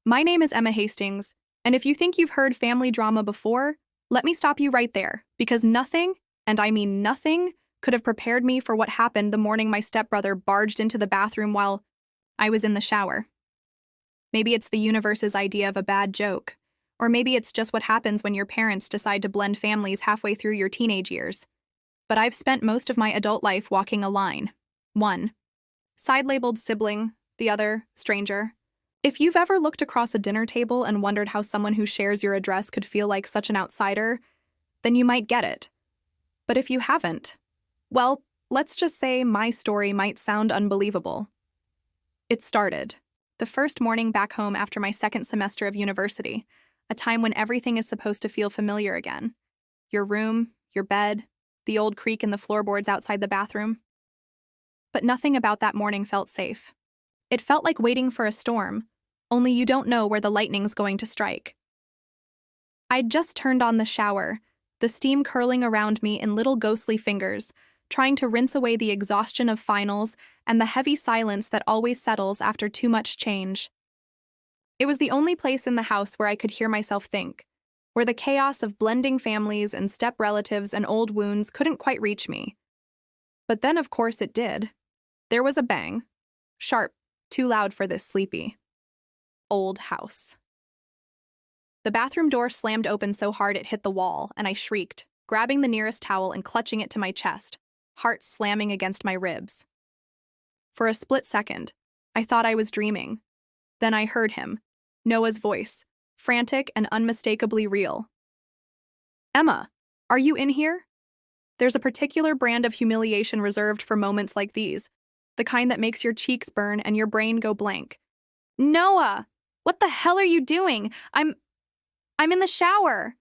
My name is Emma Hastings, and if you think you've heard family drama before, let me stop you right there, because nothing, and I mean nothing, could have prepared me for what happened the morning my stepbrother barged into the bathroom while I was in the shower. Maybe it's the universe's idea of a bad joke, or maybe it's just what happens when your parents decide to blend families halfway through your teenage years. But I've spent most of my adult life walking a line. One, side-labeled sibling, the other, stranger. If you've ever looked across a dinner table and wondered how someone who shares your address could feel like such an outsider, then you might get it. But if you haven't, well, let's just say my story might sound unbelievable. It started the first morning back home after my second semester of university, a time when everything is supposed to feel familiar again. Your room, your bed, the old creak in the floorboards outside the bathroom. But nothing about that morning felt safe. It felt like waiting for a storm, only you don't know where the lightning's going to strike. I'd just turned on the shower, the steam curling around me in little ghostly fingers, trying to rinse away the exhaustion of finals and the heavy silence that always settles after too much change. It was the only place in the house where I could hear myself think, where the chaos of blending families and step-relatives and old wounds couldn't quite reach me. But then, of course, it did. There was a bang. Sharp, too loud for this sleepy old house. The bathroom door slammed open so hard it hit the wall, and I shrieked, grabbing the nearest towel and clutching it to my chest, heart slamming against my ribs. For a split second, I thought I was dreaming. Then I heard him, Noah's voice, frantic and unmistakably real. "Emma, are you in here?" There's a particular brand of humiliation reserved for moments like these, the kind that makes your cheeks burn and your brain go blank. "Noah, what the hell are you doing? I'm in the shower."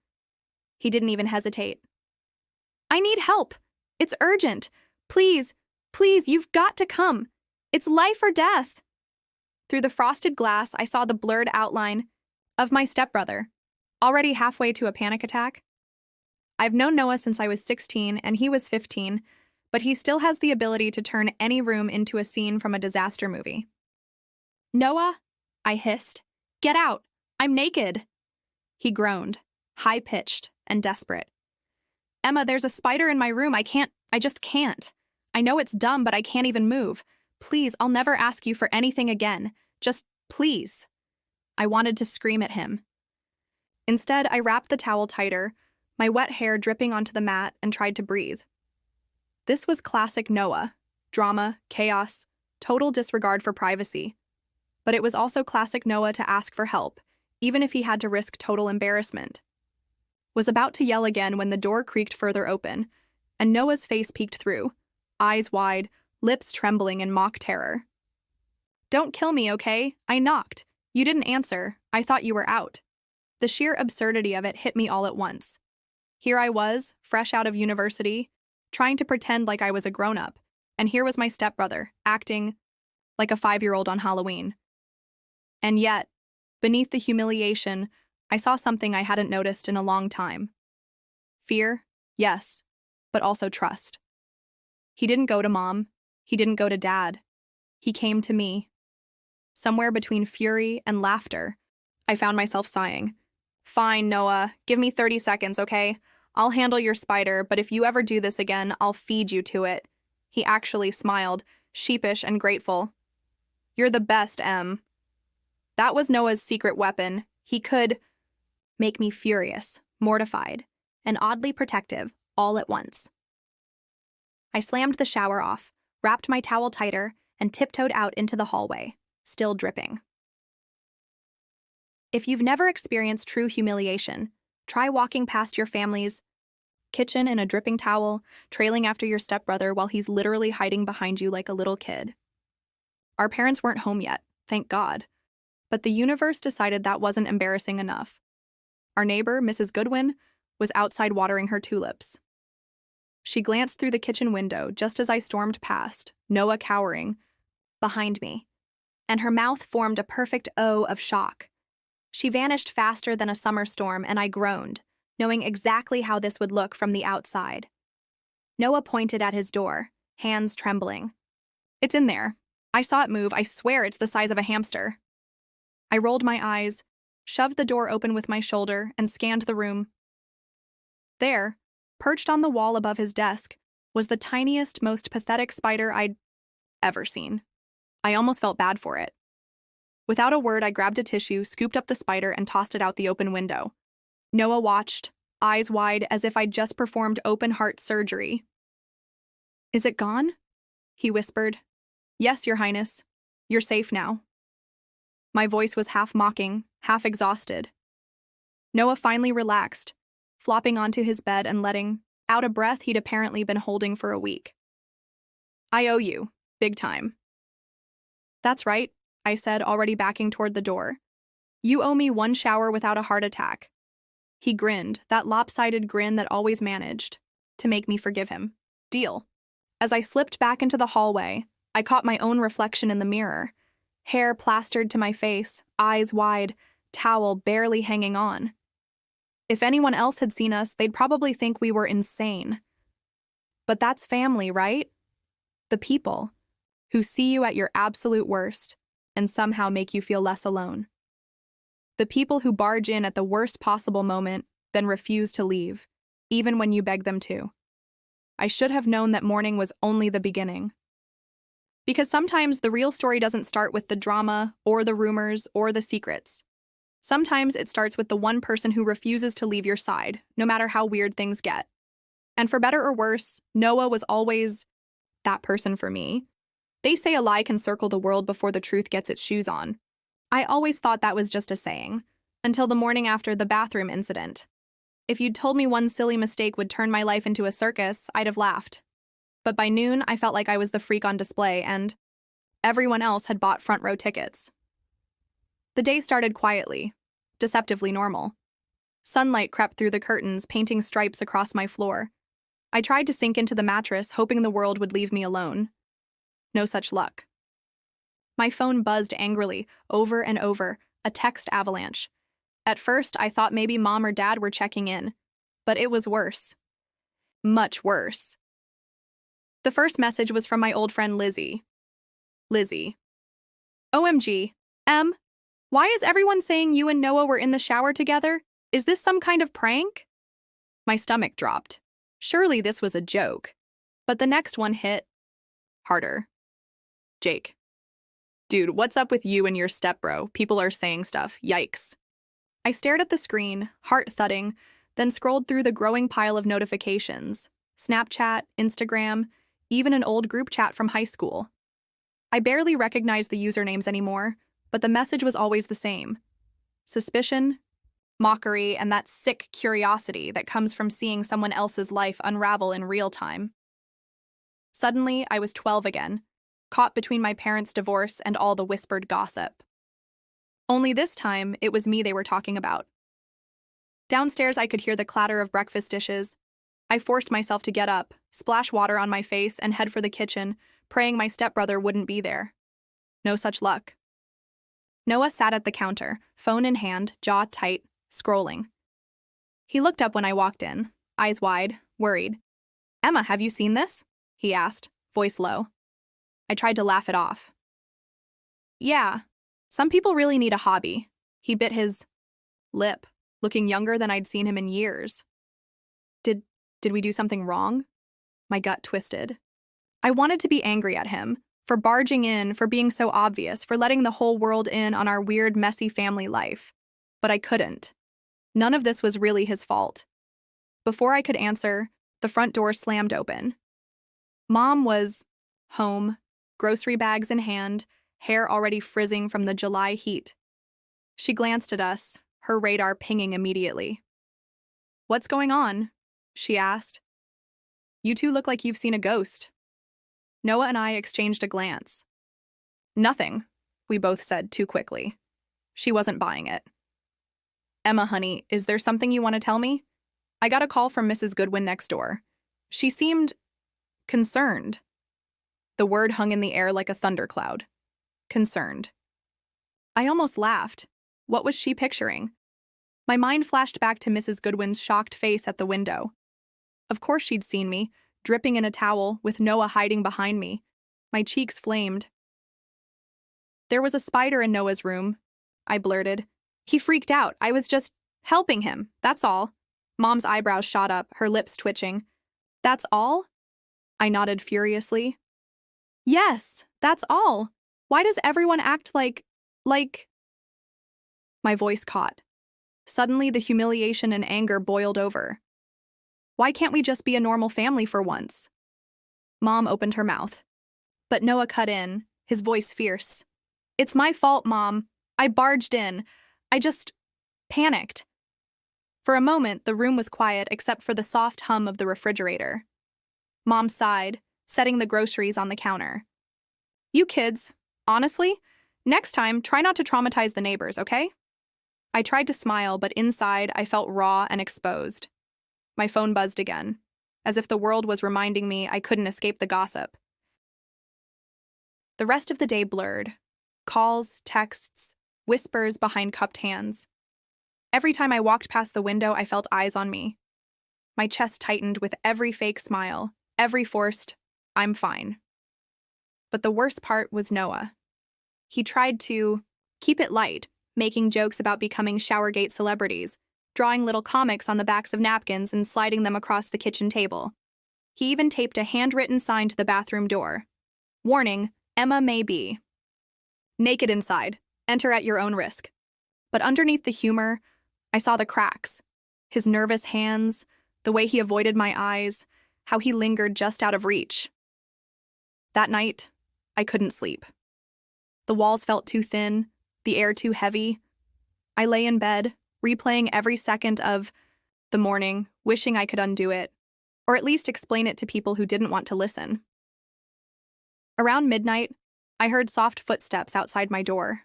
He didn't even hesitate. "I need help. It's urgent. Please, you've got to come. It's life or death." Through the frosted glass, I saw the blurred outline of my stepbrother, already halfway to a panic attack. I've known Noah since I was 16 and he was 15, but he still has the ability to turn any room into a scene from a disaster movie. "Noah," I hissed, "get out. I'm naked." He groaned, high-pitched and desperate. "Emma, there's a spider in my room. I just can't. I know it's dumb, but I can't even move. Please, I'll never ask you for anything again. Just please." I wanted to scream at him. Instead, I wrapped the towel tighter, my wet hair dripping onto the mat, and tried to breathe. This was classic Noah. Drama, chaos, total disregard for privacy. But it was also classic Noah to ask for help, even if he had to risk total embarrassment. Was about to yell again when the door creaked further open, and Noah's face peeked through, eyes wide, lips trembling in mock terror. "Don't kill me, okay? I knocked. You didn't answer. I thought you were out." The sheer absurdity of it hit me all at once. Here I was, fresh out of university, trying to pretend like I was a grown-up, and here was my stepbrother, acting like a 5-year-old on Halloween. And yet, beneath the humiliation, I saw something I hadn't noticed in a long time. Fear, yes, but also trust. He didn't go to Mom. He didn't go to Dad. He came to me. Somewhere between fury and laughter, I found myself sighing. "Fine, Noah. Give me 30 seconds, okay? I'll handle your spider, but if you ever do this again, I'll feed you to it." He actually smiled, sheepish and grateful. "You're the best, Em." That was Noah's secret weapon. He could make me furious, mortified, and oddly protective all at once. I slammed the shower off, wrapped my towel tighter, and tiptoed out into the hallway, still dripping. If you've never experienced true humiliation, try walking past your family's kitchen in a dripping towel, trailing after your stepbrother while he's literally hiding behind you like a little kid. Our parents weren't home yet, thank God. But the universe decided that wasn't embarrassing enough. Our neighbor, Mrs. Goodwin, was outside watering her tulips. She glanced through the kitchen window just as I stormed past, Noah cowering behind me, and her mouth formed a perfect O of shock. She vanished faster than a summer storm, and I groaned, knowing exactly how this would look from the outside. Noah pointed at his door, hands trembling. "It's in there. I saw it move. I swear it's the size of a hamster." I rolled my eyes, shoved the door open with my shoulder, and scanned the room. There, perched on the wall above his desk, was the tiniest, most pathetic spider I'd ever seen. I almost felt bad for it. Without a word, I grabbed a tissue, scooped up the spider, and tossed it out the open window. Noah watched, eyes wide as if I'd just performed open-heart surgery. "Is it gone?" he whispered. "Yes, Your Highness. You're safe now." My voice was half mocking, half exhausted. Noah finally relaxed, flopping onto his bed and letting out a breath he'd apparently been holding for a week. "I owe you, big time." "That's right," I said, already backing toward the door. "You owe me one shower without a heart attack." He grinned, that lopsided grin that always managed to make me forgive him. "Deal." As I slipped back into the hallway, I caught my own reflection in the mirror. Hair plastered to my face, eyes wide, towel barely hanging on. If anyone else had seen us, they'd probably think we were insane. But that's family, right? The people who see you at your absolute worst and somehow make you feel less alone. The people who barge in at the worst possible moment, then refuse to leave, even when you beg them to. I should have known that morning was only the beginning. Because sometimes the real story doesn't start with the drama, or the rumors, or the secrets. Sometimes it starts with the one person who refuses to leave your side, no matter how weird things get. And for better or worse, Noah was always that person for me. They say a lie can circle the world before the truth gets its shoes on. I always thought that was just a saying, until the morning after the bathroom incident. If you'd told me one silly mistake would turn my life into a circus, I'd have laughed. But by noon, I felt like I was the freak on display, and everyone else had bought front-row tickets. The day started quietly, deceptively normal. Sunlight crept through the curtains, painting stripes across my floor. I tried to sink into the mattress, hoping the world would leave me alone. No such luck. My phone buzzed angrily, over and over, a text avalanche. At first, I thought maybe Mom or Dad were checking in, but it was worse. Much worse. The first message was from my old friend Lizzie. Lizzie. "OMG, Em, why is everyone saying you and Noah were in the shower together? Is this some kind of prank?" My stomach dropped. Surely this was a joke. But the next one hit harder. "Jake. Dude, what's up with you and your stepbro? People are saying stuff. Yikes." I stared at the screen, heart thudding, then scrolled through the growing pile of notifications. Snapchat, Instagram, even an old group chat from high school. I barely recognized the usernames anymore, but the message was always the same. Suspicion, mockery, and that sick curiosity that comes from seeing someone else's life unravel in real time. Suddenly, I was 12 again, caught between my parents' divorce and all the whispered gossip. Only this time, it was me they were talking about. Downstairs, I could hear the clatter of breakfast dishes. I forced myself to get up, splash water on my face, and head for the kitchen, praying my stepbrother wouldn't be there. No such luck. Noah sat at the counter, phone in hand, jaw tight, scrolling. He looked up when I walked in, eyes wide, worried. "Emma, have you seen this?" he asked, voice low. I tried to laugh it off. "Yeah, some people really need a hobby." He bit his lip, looking younger than I'd seen him in years. Did we do something wrong? My gut twisted. I wanted to be angry at him, for barging in, for being so obvious, for letting the whole world in on our weird, messy family life. But I couldn't. None of this was really his fault. Before I could answer, the front door slammed open. Mom was home, grocery bags in hand, hair already frizzing from the July heat. She glanced at us, her radar pinging immediately. "What's going on?" she asked. "You two look like you've seen a ghost." Noah and I exchanged a glance. "Nothing," we both said too quickly. She wasn't buying it. "Emma, honey, is there something you want to tell me? I got a call from Mrs. Goodwin next door. She seemed concerned." The word hung in the air like a thundercloud. Concerned. I almost laughed. What was she picturing? My mind flashed back to Mrs. Goodwin's shocked face at the window. Of course she'd seen me, dripping in a towel, with Noah hiding behind me. My cheeks flamed. There was a spider in Noah's room. I blurted. He freaked out. I was just helping him, that's all. Mom's eyebrows shot up, her lips twitching. That's all? I nodded furiously. Yes, that's all. Why does everyone act like... My voice caught. Suddenly, the humiliation and anger boiled over. Why can't we just be a normal family for once? Mom opened her mouth. But Noah cut in, his voice fierce. It's my fault, Mom. I barged in. I just panicked. For a moment, the room was quiet except for the soft hum of the refrigerator. Mom sighed, setting the groceries on the counter. You kids, honestly, next time, try not to traumatize the neighbors, okay? I tried to smile, but inside, I felt raw and exposed. My phone buzzed again, as if the world was reminding me I couldn't escape the gossip. The rest of the day blurred. Calls, texts, whispers behind cupped hands. Every time I walked past the window, I felt eyes on me. My chest tightened with every fake smile, every forced, I'm fine. But the worst part was Noah. He tried to keep it light, making jokes about becoming showergate celebrities, drawing little comics on the backs of napkins and sliding them across the kitchen table. He even taped a handwritten sign to the bathroom door. Warning, Emma may be naked inside. Enter at your own risk. But underneath the humor, I saw the cracks. His nervous hands, the way he avoided my eyes, how he lingered just out of reach. That night, I couldn't sleep. The walls felt too thin, the air too heavy. I lay in bed, replaying every second of the morning, wishing I could undo it, or at least explain it to people who didn't want to listen. Around midnight, I heard soft footsteps outside my door.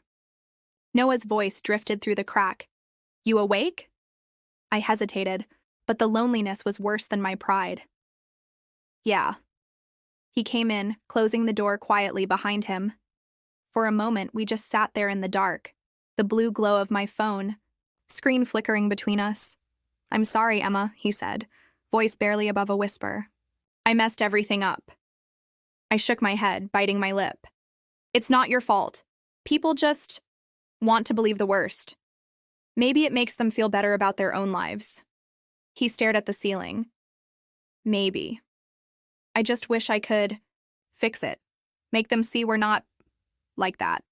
Noah's voice drifted through the crack. You awake? I hesitated, but the loneliness was worse than my pride. Yeah. He came in, closing the door quietly behind him. For a moment, we just sat there in the dark, the blue glow of my phone, screen flickering between us. I'm sorry, Emma, he said, voice barely above a whisper. I messed everything up. I shook my head, biting my lip. It's not your fault. People just want to believe the worst. Maybe it makes them feel better about their own lives. He stared at the ceiling. Maybe. I just wish I could fix it. Make them see we're not like that.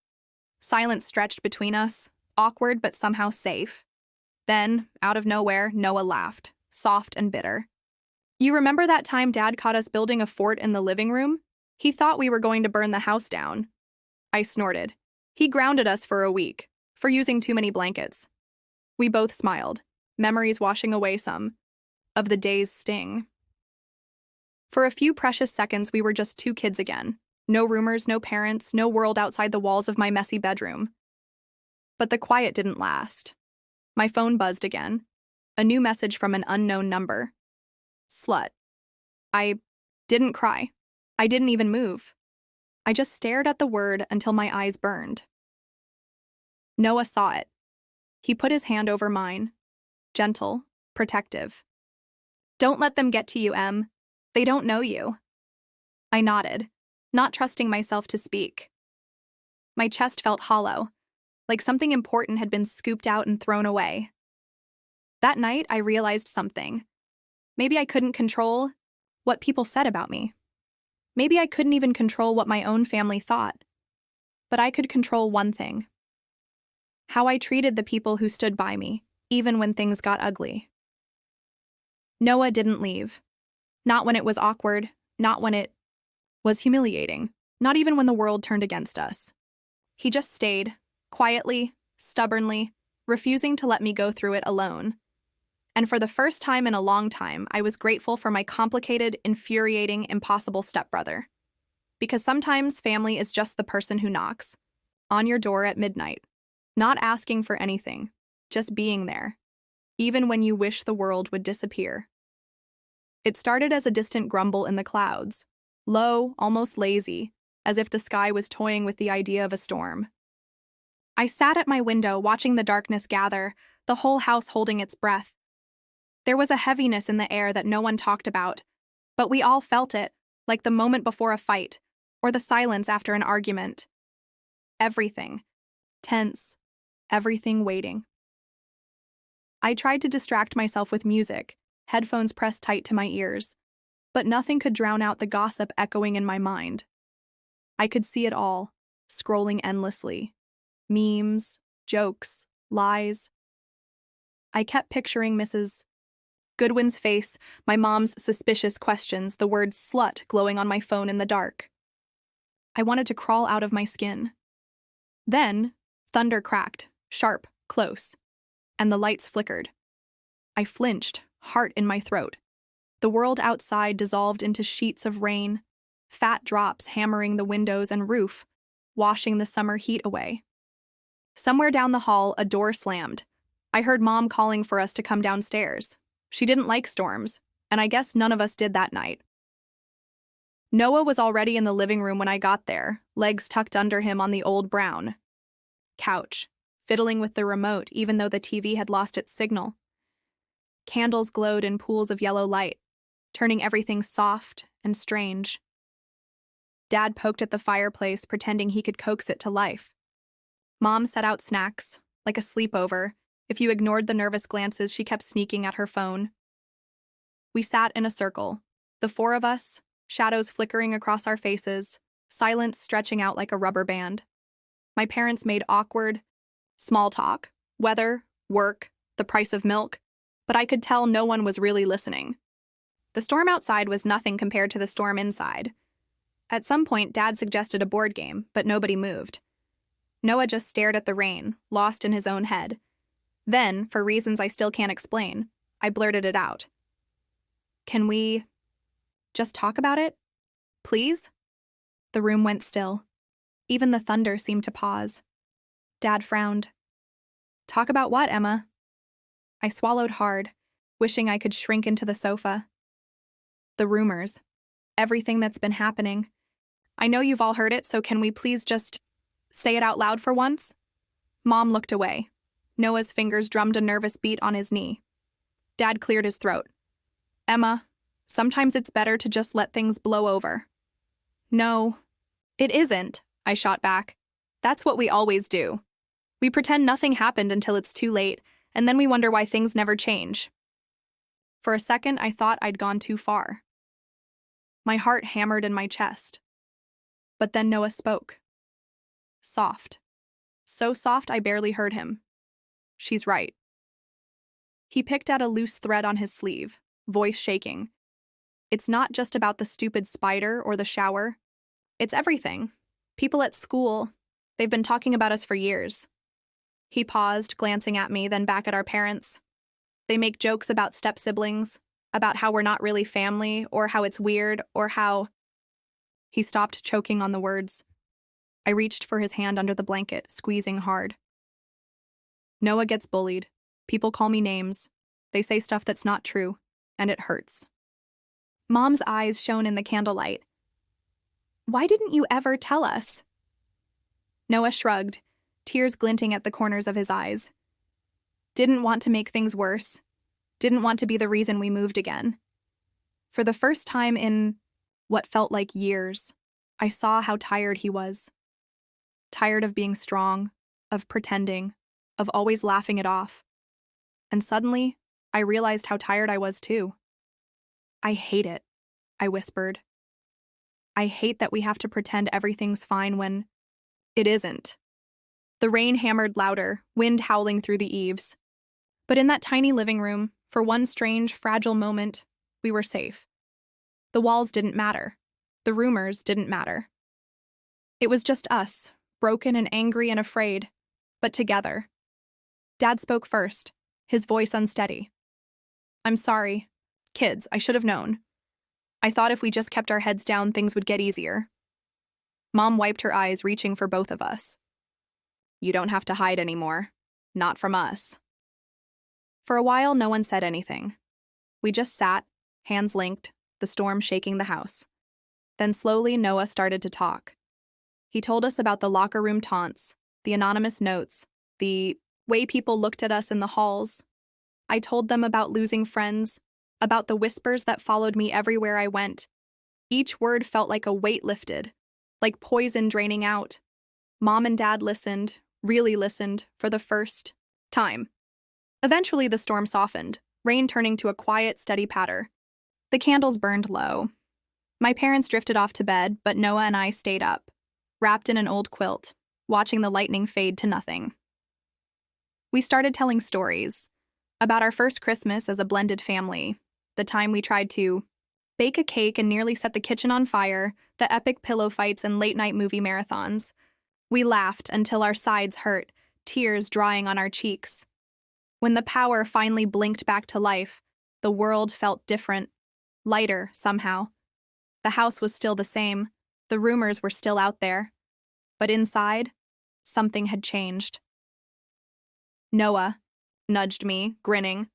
Silence stretched between us, awkward but somehow safe. Then, out of nowhere, Noah laughed, soft and bitter. You remember that time Dad caught us building a fort in the living room? He thought we were going to burn the house down. I snorted. He grounded us for a week, for using too many blankets. We both smiled, memories washing away some of the day's sting. For a few precious seconds, we were just two kids again. No rumors, no parents, no world outside the walls of my messy bedroom. But the quiet didn't last. My phone buzzed again. A new message from an unknown number. Slut. I didn't cry. I didn't even move. I just stared at the word until my eyes burned. Noah saw it. He put his hand over mine. Gentle, protective. Don't let them get to you, Em. They don't know you. I nodded, not trusting myself to speak. My chest felt hollow, like something important had been scooped out and thrown away. That night, I realized something. Maybe I couldn't control what people said about me. Maybe I couldn't even control what my own family thought. But I could control one thing. How I treated the people who stood by me, even when things got ugly. Noah didn't leave. Not when it was awkward, not when it was humiliating, not even when the world turned against us. He just stayed, quietly, stubbornly, refusing to let me go through it alone. And for the first time in a long time, I was grateful for my complicated, infuriating, impossible stepbrother. Because sometimes family is just the person who knocks on your door at midnight, not asking for anything, just being there, even when you wish the world would disappear. It started as a distant grumble in the clouds, low, almost lazy, as if the sky was toying with the idea of a storm. I sat at my window watching the darkness gather, the whole house holding its breath. There was a heaviness in the air that no one talked about, but we all felt it, like the moment before a fight, or the silence after an argument. Everything. Tense. everything waiting. I tried to distract myself with music, headphones pressed tight to my ears, but nothing could drown out the gossip echoing in my mind. I could see it all, scrolling endlessly. Memes, jokes, lies. I kept picturing Mrs. Goodwin's face, my mom's suspicious questions, the word slut glowing on my phone in the dark. I wanted to crawl out of my skin. Then, thunder cracked, sharp, close, and the lights flickered. I flinched, heart in my throat. The world outside dissolved into sheets of rain, fat drops hammering the windows and roof, washing the summer heat away. Somewhere down the hall, a door slammed. I heard Mom calling for us to come downstairs. She didn't like storms, and I guess none of us did that night. Noah was already in the living room when I got there, legs tucked under him on the old brown couch, fiddling with the remote even though the TV had lost its signal. Candles glowed in pools of yellow light, turning everything soft and strange. Dad poked at the fireplace, pretending he could coax it to life. Mom set out snacks, like a sleepover, if you ignored the nervous glances she kept sneaking at her phone. We sat in a circle, the four of us, shadows flickering across our faces, silence stretching out like a rubber band. My parents made awkward, small talk, weather, work, the price of milk, but I could tell no one was really listening. The storm outside was nothing compared to the storm inside. At some point, Dad suggested a board game, but nobody moved. Noah just stared at the rain, lost in his own head. Then, for reasons I still can't explain, I blurted it out. Can we just talk about it? Please? The room went still. Even the thunder seemed to pause. Dad frowned. Talk about what, Emma? I swallowed hard, wishing I could shrink into the sofa. The rumors. Everything that's been happening. I know you've all heard it, so can we please just say it out loud for once? Mom looked away. Noah's fingers drummed a nervous beat on his knee. Dad cleared his throat. Emma, sometimes it's better to just let things blow over. No, it isn't, I shot back. That's what we always do. We pretend nothing happened until it's too late, and then we wonder why things never change. For a second, I thought I'd gone too far. My heart hammered in my chest. But then Noah spoke. Soft. So soft I barely heard him. She's right. He picked at a loose thread on his sleeve, voice shaking. It's not just about the stupid spider or the shower. It's everything. People at school, they've been talking about us for years. He paused, glancing at me, then back at our parents. They make jokes about step-siblings, about how we're not really family, or how it's weird, or how... He stopped, choking on the words. I reached for his hand under the blanket, squeezing hard. Noah gets bullied. People call me names. They say stuff that's not true, and it hurts. Mom's eyes shone in the candlelight. Why didn't you ever tell us? Noah shrugged, tears glinting at the corners of his eyes. Didn't want to make things worse. Didn't want to be the reason we moved again. For the first time in what felt like years, I saw how tired he was. Tired of being strong, of pretending, of always laughing it off. And suddenly, I realized how tired I was too. I hate it, I whispered. I hate that we have to pretend everything's fine when it isn't. The rain hammered louder, wind howling through the eaves. But in that tiny living room, for one strange, fragile moment, we were safe. The walls didn't matter. The rumors didn't matter. It was just us, broken and angry and afraid, but together. Dad spoke first, his voice unsteady. I'm sorry. Kids, I should have known. I thought if we just kept our heads down, things would get easier. Mom wiped her eyes, reaching for both of us. You don't have to hide anymore. Not from us. For a while, no one said anything. We just sat, hands linked, the storm shaking the house. Then slowly, Noah started to talk. He told us about the locker room taunts, the anonymous notes, the way people looked at us in the halls. I told them about losing friends, about the whispers that followed me everywhere I went. Each word felt like a weight lifted, like poison draining out. Mom and Dad listened, really listened for the first time. Eventually, the storm softened, rain turning to a quiet, steady patter. The candles burned low. My parents drifted off to bed, but Noah and I stayed up, wrapped in an old quilt, watching the lightning fade to nothing. We started telling stories about our first Christmas as a blended family, the time we tried to bake a cake and nearly set the kitchen on fire, the epic pillow fights and late-night movie marathons. We laughed until our sides hurt, tears drying on our cheeks. When the power finally blinked back to life, the world felt different, lighter somehow. The house was still the same, the rumors were still out there. But inside, something had changed. Noah nudged me, grinning.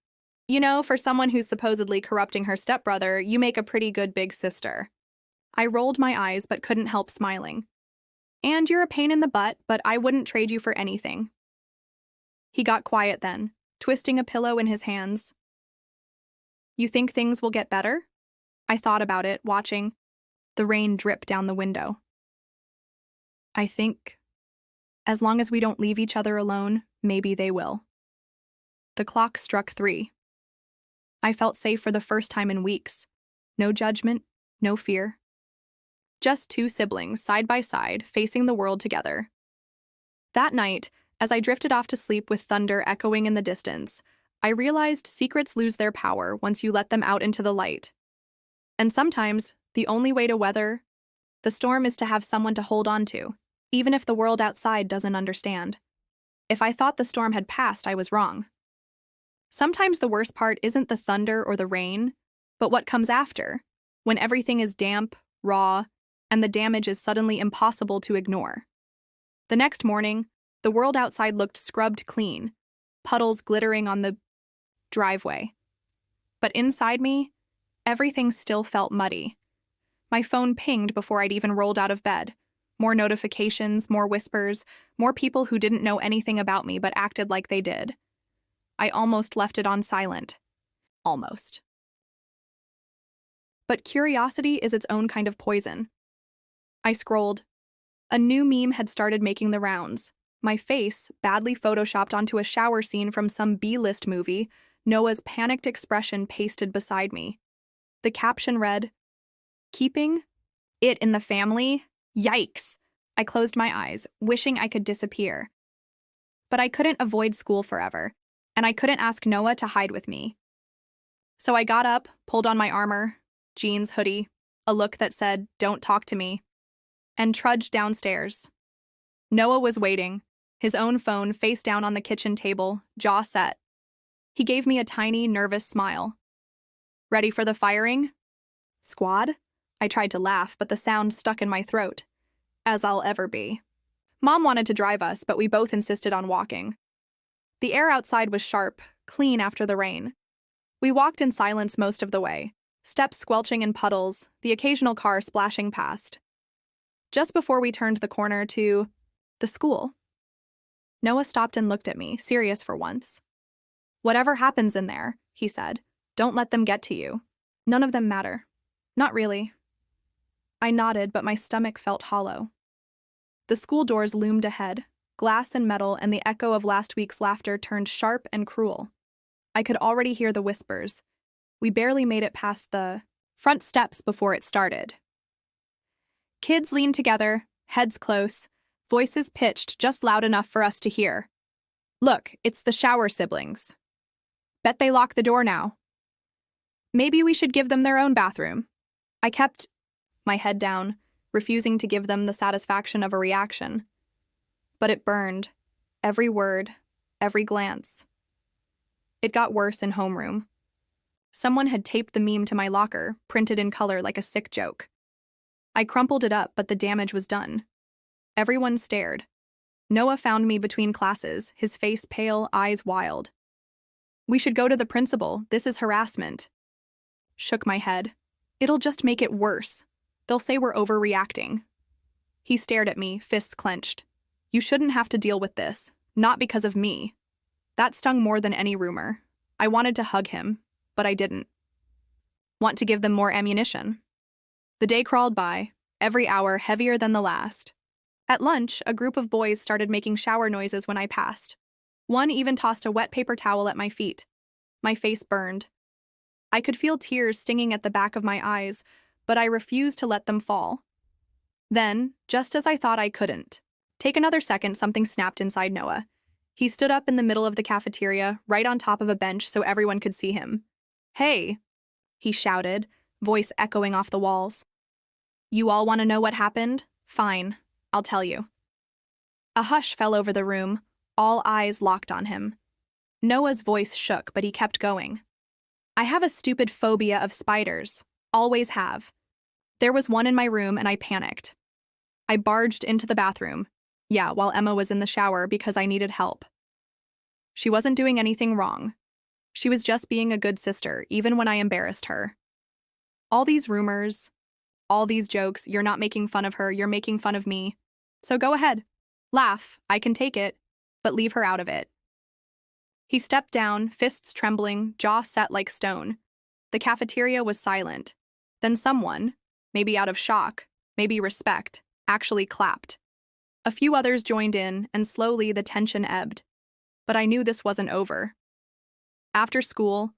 You know, for someone who's supposedly corrupting her stepbrother, you make a pretty good big sister. I rolled my eyes but couldn't help smiling. And you're a pain in the butt, but I wouldn't trade you for anything. He got quiet then, twisting a pillow in his hands. You think things will get better? I thought about it, watching the rain drip down the window. I think, as long as we don't leave each other alone, maybe they will. The clock struck 3. I felt safe for the first time in weeks. No judgment, no fear. Just 2 siblings, side by side, facing the world together. That night, as I drifted off to sleep with thunder echoing in the distance, I realized secrets lose their power once you let them out into the light. And sometimes, the only way to weather the storm is to have someone to hold on to, even if the world outside doesn't understand. If I thought the storm had passed, I was wrong. Sometimes the worst part isn't the thunder or the rain, but what comes after, when everything is damp, raw, and the damage is suddenly impossible to ignore. The next morning, the world outside looked scrubbed clean, puddles glittering on the driveway. But inside me, everything still felt muddy. My phone pinged before I'd even rolled out of bed. More notifications, more whispers, more people who didn't know anything about me but acted like they did. I almost left it on silent. Almost. But curiosity is its own kind of poison. I scrolled. A new meme had started making the rounds. My face, badly photoshopped onto a shower scene from some B-list movie, Noah's panicked expression pasted beside me. The caption read, "Keeping it in the family? Yikes!" I closed my eyes, wishing I could disappear. But I couldn't avoid school forever, and I couldn't ask Noah to hide with me. So I got up, pulled on my armor, jeans, hoodie, a look that said, "Don't talk to me," and trudged downstairs. Noah was waiting, his own phone face down on the kitchen table, jaw set. He gave me a tiny, nervous smile. "Ready for the firing squad?" I tried to laugh, but the sound stuck in my throat. As I'll ever be. Mom wanted to drive us, but we both insisted on walking. The air outside was sharp, clean after the rain. We walked in silence most of the way, steps squelching in puddles, the occasional car splashing past. Just before we turned the corner to the school, Noah stopped and looked at me, serious for once. "Whatever happens in there," he said, "don't let them get to you. None of them matter." "Not really." I nodded, but my stomach felt hollow. The school doors loomed ahead, glass and metal, and the echo of last week's laughter turned sharp and cruel. I could already hear the whispers. We barely made it past the front steps before it started. Kids leaned together, heads close, voices pitched just loud enough for us to hear. "Look, it's the shower siblings. Bet they lock the door now. Maybe we should give them their own bathroom." I kept my head down, refusing to give them the satisfaction of a reaction. But it burned, every word, every glance. It got worse in homeroom. Someone had taped the meme to my locker, printed in color like a sick joke. I crumpled it up, but the damage was done. Everyone stared. Noah found me between classes, his face pale, eyes wild. "We should go to the principal. This is harassment." Shook my head. "It'll just make it worse. They'll say we're overreacting." He stared at me, fists clenched. "You shouldn't have to deal with this, not because of me." That stung more than any rumor. I wanted to hug him, but I didn't. Want to give them more ammunition. The day crawled by, every hour heavier than the last. At lunch, a group of boys started making shower noises when I passed. One even tossed a wet paper towel at my feet. My face burned. I could feel tears stinging at the back of my eyes, but I refused to let them fall. Then, just as I thought I couldn't, take another second, something snapped inside Noah. He stood up in the middle of the cafeteria, right on top of a bench so everyone could see him. "Hey," he shouted, voice echoing off the walls. "You all want to know what happened? Fine, I'll tell you." A hush fell over the room, all eyes locked on him. Noah's voice shook, but he kept going. "I have a stupid phobia of spiders. Always have. There was one in my room and I panicked. I barged into the bathroom. Yeah, while Emma was in the shower because I needed help. She wasn't doing anything wrong. She was just being a good sister, even when I embarrassed her. All these rumors, all these jokes, you're not making fun of her, you're making fun of me. So go ahead. Laugh, I can take it, but leave her out of it." He stepped down, fists trembling, jaw set like stone. The cafeteria was silent. Then someone, maybe out of shock, maybe respect, actually clapped. A few others joined in, and slowly the tension ebbed. But I knew this wasn't over. After school,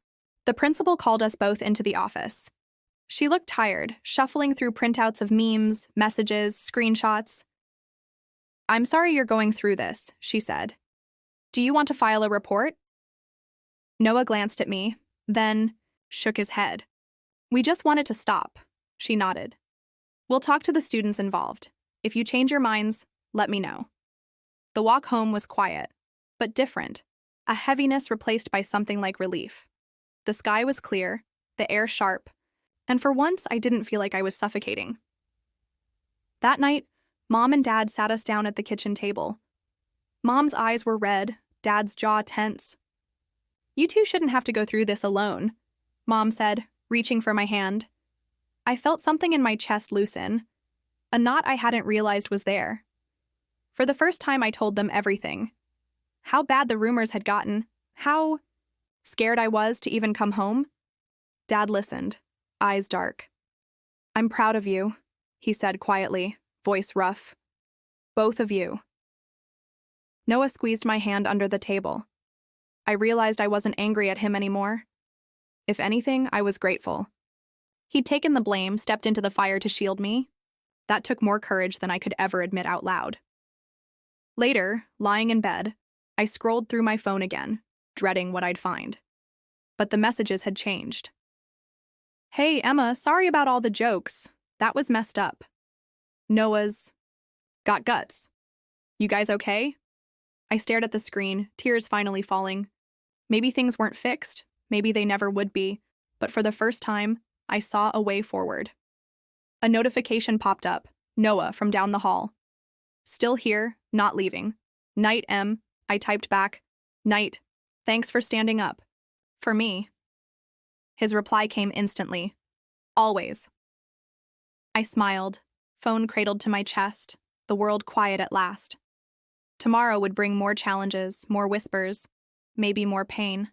the principal called us both into the office. She looked tired, shuffling through printouts of memes, messages, screenshots. "I'm sorry you're going through this," she said. "Do you want to file a report?" Noah glanced at me, then shook his head. "We just want it to stop," she nodded. "We'll talk to the students involved. If you change your minds, let me know." The walk home was quiet, but different, a heaviness replaced by something like relief. The sky was clear, the air sharp, and for once I didn't feel like I was suffocating. That night, Mom and Dad sat us down at the kitchen table. Mom's eyes were red, Dad's jaw tense. "You two shouldn't have to go through this alone," Mom said, reaching for my hand. I felt something in my chest loosen, a knot I hadn't realized was there. For the first time, I told them everything. How bad the rumors had gotten, how scared I was to even come home. Dad listened, eyes dark. "I'm proud of you," he said quietly, voice rough. "Both of you." Noah squeezed my hand under the table. I realized I wasn't angry at him anymore. If anything, I was grateful. He'd taken the blame, stepped into the fire to shield me. That took more courage than I could ever admit out loud. Later, lying in bed, I scrolled through my phone again, dreading what I'd find. But the messages had changed. "Hey, Emma, sorry about all the jokes. That was messed up." Noah's "Got guts. You guys okay?" I stared at the screen, tears finally falling. Maybe things weren't fixed, maybe they never would be, but for the first time, I saw a way forward. A notification popped up, Noah from down the hall. "Still here, not leaving. Night, M." I typed back, "Night. Thanks for standing up. For me." His reply came instantly. "Always." I smiled, phone cradled to my chest, the world quiet at last. Tomorrow would bring more challenges, more whispers, maybe more pain.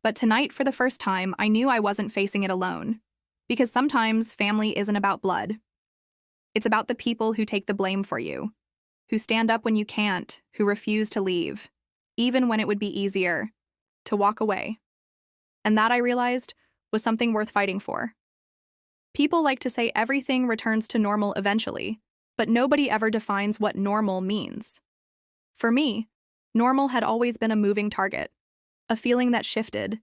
But tonight, for the first time, I knew I wasn't facing it alone. Because sometimes family isn't about blood. It's about the people who take the blame for you, who stand up when you can't, who refuse to leave, even when it would be easier to walk away. And that, I realized, was something worth fighting for. People like to say everything returns to normal eventually, but nobody ever defines what normal means. For me, normal had always been a moving target, a feeling that shifted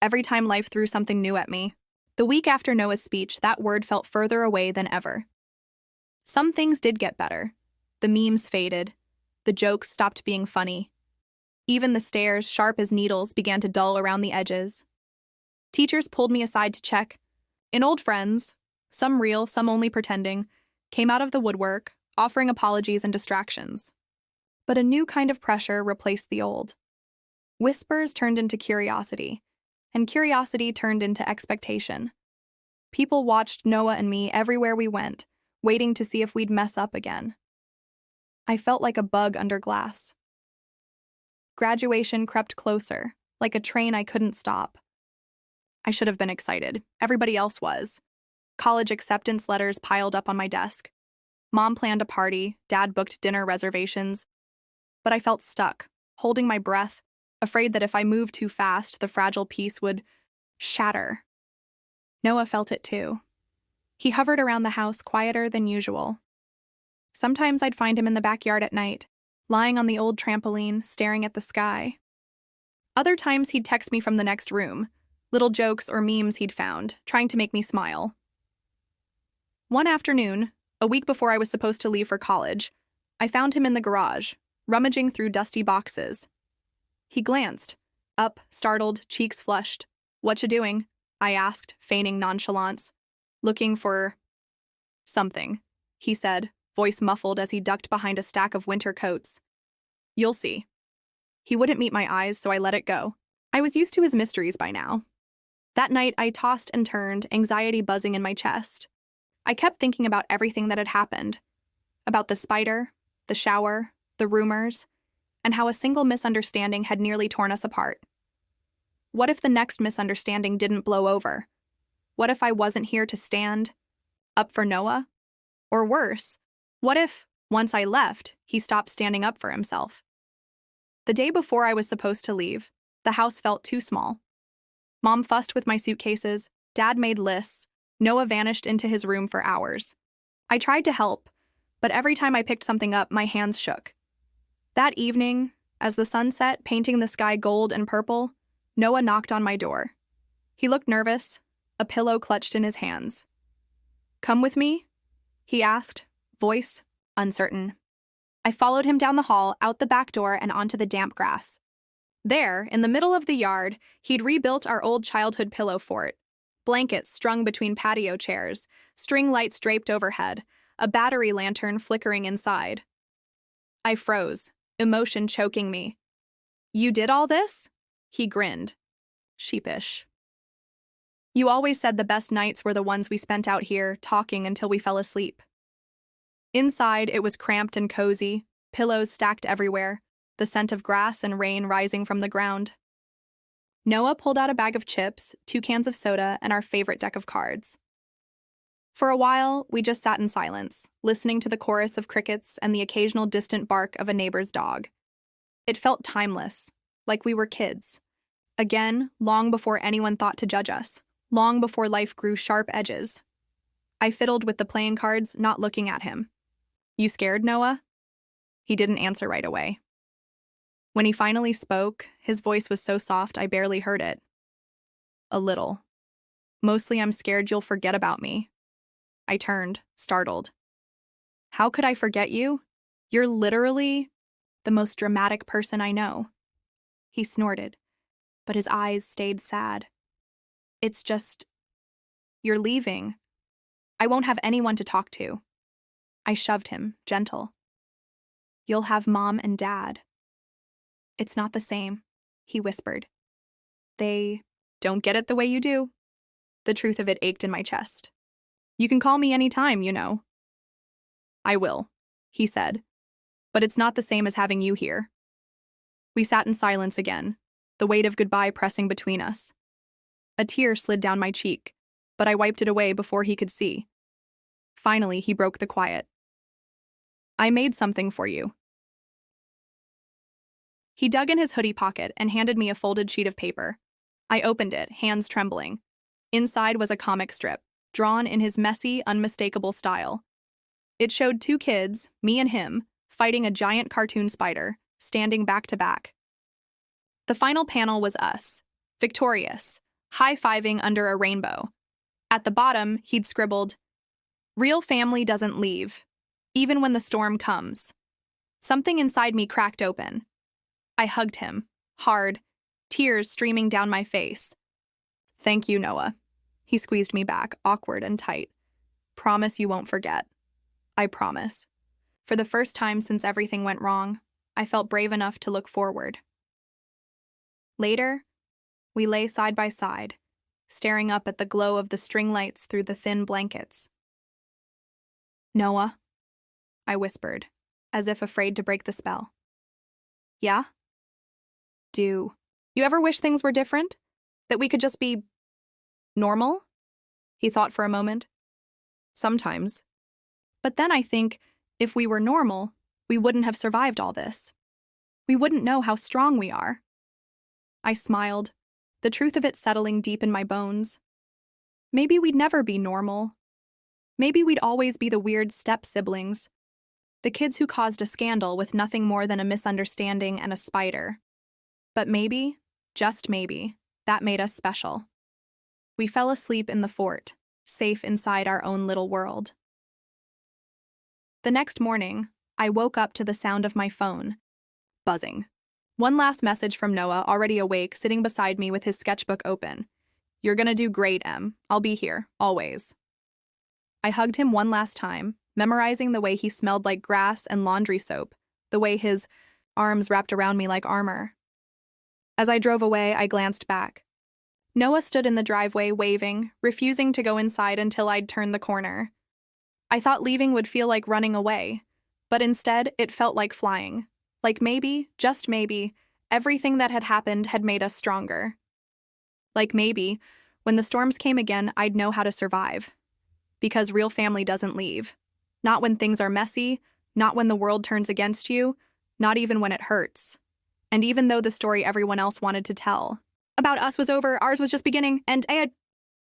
every time life threw something new at me. The week after Noah's speech, that word felt further away than ever. Some things did get better. The memes faded. The jokes stopped being funny. Even the stares, sharp as needles, began to dull around the edges. Teachers pulled me aside to check. And old friends, some real, some only pretending, came out of the woodwork, offering apologies and distractions. But a new kind of pressure replaced the old. Whispers turned into curiosity, and curiosity turned into expectation. People watched Noah and me everywhere we went, waiting to see if we'd mess up again. I felt like a bug under glass. Graduation crept closer, like a train I couldn't stop. I should have been excited. Everybody else was. College acceptance letters piled up on my desk. Mom planned a party, Dad booked dinner reservations, but I felt stuck, holding my breath, afraid that if I moved too fast, the fragile piece would shatter. Noah felt it too. He hovered around the house quieter than usual. Sometimes I'd find him in the backyard at night, lying on the old trampoline, staring at the sky. Other times he'd text me from the next room, little jokes or memes he'd found, trying to make me smile. One afternoon, a week before I was supposed to leave for college, I found him in the garage, rummaging through dusty boxes. He glanced, up, startled, cheeks flushed. "What you doing?" I asked, feigning nonchalance. "Looking for something," he said, voice muffled as he ducked behind a stack of winter coats. "You'll see." He wouldn't meet my eyes, so I let it go. I was used to his mysteries by now. That night, I tossed and turned, anxiety buzzing in my chest. I kept thinking about everything that had happened. About the spider, the shower, the rumors, and how a single misunderstanding had nearly torn us apart. What if the next misunderstanding didn't blow over? What if I wasn't here to stand up for Noah? Or worse, what if, once I left, he stopped standing up for himself? The day before I was supposed to leave, the house felt too small. Mom fussed with my suitcases, Dad made lists, Noah vanished into his room for hours. I tried to help, but every time I picked something up, my hands shook. That evening, as the sun set, painting the sky gold and purple, Noah knocked on my door. He looked nervous, a pillow clutched in his hands. "Come with me?" he asked, voice uncertain. I followed him down the hall, out the back door, and onto the damp grass. There, in the middle of the yard, he'd rebuilt our old childhood pillow fort. Blankets strung between patio chairs, string lights draped overhead, a battery lantern flickering inside. I froze, emotion choking me. "You did all this?" He grinned, sheepish. "You always said the best nights were the ones we spent out here, talking until we fell asleep." Inside, it was cramped and cozy, pillows stacked everywhere, the scent of grass and rain rising from the ground. Noah pulled out a bag of chips, 2 cans of soda, and our favorite deck of cards. For a while, we just sat in silence, listening to the chorus of crickets and the occasional distant bark of a neighbor's dog. It felt timeless, like we were kids. Again, long before anyone thought to judge us, long before life grew sharp edges. I fiddled with the playing cards, not looking at him. "You scared, Noah?" He didn't answer right away. When he finally spoke, his voice was so soft I barely heard it. "A little. Mostly I'm scared you'll forget about me." I turned, startled. "How could I forget you? You're literally the most dramatic person I know." He snorted, but his eyes stayed sad. "It's just, you're leaving. I won't have anyone to talk to." I shoved him, gentle. "You'll have Mom and Dad." "It's not the same," he whispered. "They don't get it the way you do." The truth of it ached in my chest. "You can call me any time, you know." "I will," he said. "But it's not the same as having you here." We sat in silence again, the weight of goodbye pressing between us. A tear slid down my cheek, but I wiped it away before he could see. Finally, he broke the quiet. "I made something for you." He dug in his hoodie pocket and handed me a folded sheet of paper. I opened it, hands trembling. Inside was a comic strip, drawn in his messy, unmistakable style. It showed 2 kids, me and him, fighting a giant cartoon spider, standing back to back. The final panel was us, victorious, high-fiving under a rainbow. At the bottom, he'd scribbled, "Real family doesn't leave, even when the storm comes." Something inside me cracked open. I hugged him, hard, tears streaming down my face. "Thank you, Noah." He squeezed me back, awkward and tight. "Promise you won't forget." "I promise." For the first time since everything went wrong, I felt brave enough to look forward. Later, we lay side by side, staring up at the glow of the string lights through the thin blankets. "Noah," I whispered, as if afraid to break the spell. "Yeah?" "Do you ever wish things were different? That we could just be normal?" He thought for a moment. "Sometimes." But then I think, if we were normal, we wouldn't have survived all this. We wouldn't know how strong we are. I smiled, the truth of it settling deep in my bones. Maybe we'd never be normal. Maybe we'd always be the weird step-siblings, the kids who caused a scandal with nothing more than a misunderstanding and a spider. But maybe, just maybe, that made us special. We fell asleep in the fort, safe inside our own little world. The next morning, I woke up to the sound of my phone buzzing. One last message from Noah, already awake, sitting beside me with his sketchbook open. "You're gonna do great, Em. I'll be here, always." I hugged him one last time, memorizing the way he smelled like grass and laundry soap, the way his arms wrapped around me like armor. As I drove away, I glanced back. Noah stood in the driveway, waving, refusing to go inside until I'd turned the corner. I thought leaving would feel like running away, but instead it felt like flying. Like maybe, just maybe, everything that had happened had made us stronger. Like maybe, when the storms came again, I'd know how to survive. Because real family doesn't leave. Not when things are messy, not when the world turns against you, not even when it hurts. And even though the story everyone else wanted to tell about us was over, ours was just beginning, and